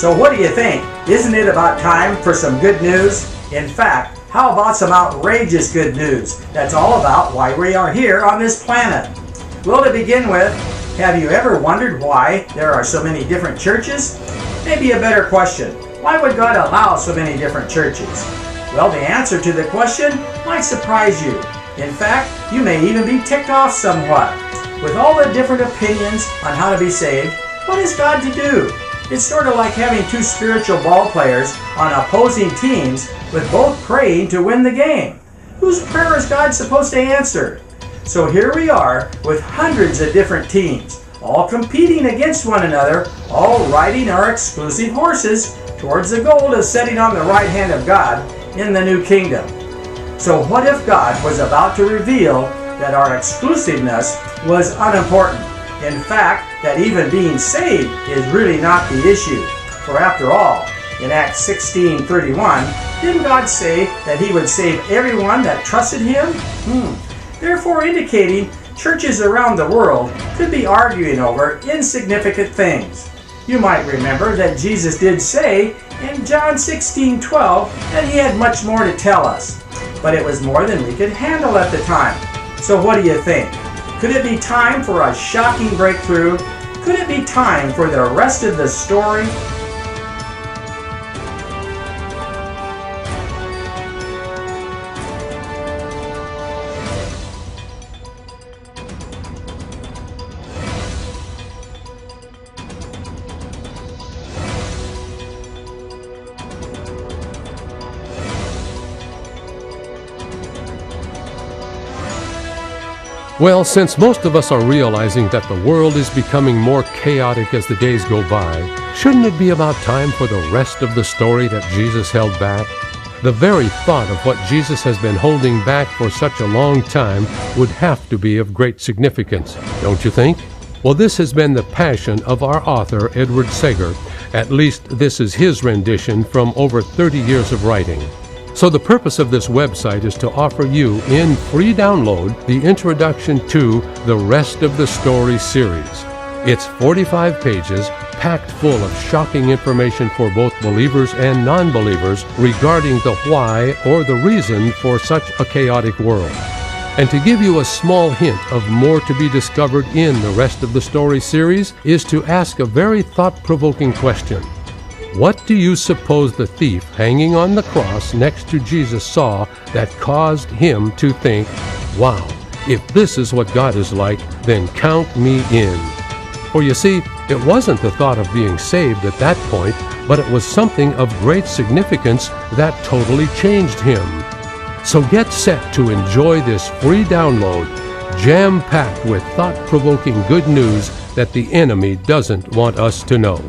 So what do you think? Isn't it about time for some good news? In fact, how about some outrageous good news? That's all about why we are here on this planet. Well, to begin with, have you ever wondered why there are so many different churches? Maybe a better question, why would God allow so many different churches? Well, the answer to the question might surprise you. In fact, you may even be ticked off somewhat. With all the different opinions on how to be saved, what is God to do? It's sort of like having two spiritual ball players on opposing teams with both praying to win the game. Whose prayer is God supposed to answer? So here we are with hundreds of different teams, all competing against one another, all riding our exclusive horses towards the goal of sitting on the right hand of God in the new kingdom. So what if God was about to reveal that our exclusiveness was unimportant? In fact, that even being saved is really not the issue. For after all, in Acts 16:31, didn't God say that He would save everyone that trusted Him? Therefore indicating churches around the world could be arguing over insignificant things. You might remember that Jesus did say in John 16:12 that He had much more to tell us, but it was more than we could handle at the time. So what do you think? Could it be time for a shocking breakthrough? Could it be time for the rest of the story? Well, since most of us are realizing that the world is becoming more chaotic as the days go by, shouldn't it be about time for the rest of the story that Jesus held back? The very thought of what Jesus has been holding back for such a long time would have to be of great significance, don't you think? Well, this has been the passion of our author, Edward Sager. At least this is his rendition from over 30 years of writing. So the purpose of this website is to offer you, in free download, the introduction to the Rest of the Story series. It's 45 pages, packed full of shocking information for both believers and non-believers regarding the why or the reason for such a chaotic world. And to give you a small hint of more to be discovered in the Rest of the Story series is to ask a very thought-provoking question. What do you suppose the thief hanging on the cross next to Jesus saw that caused him to think, wow, if this is what God is like, then count me in? For you see, it wasn't the thought of being saved at that point, but it was something of great significance that totally changed him. So get set to enjoy this free download, jam-packed with thought-provoking good news that the enemy doesn't want us to know.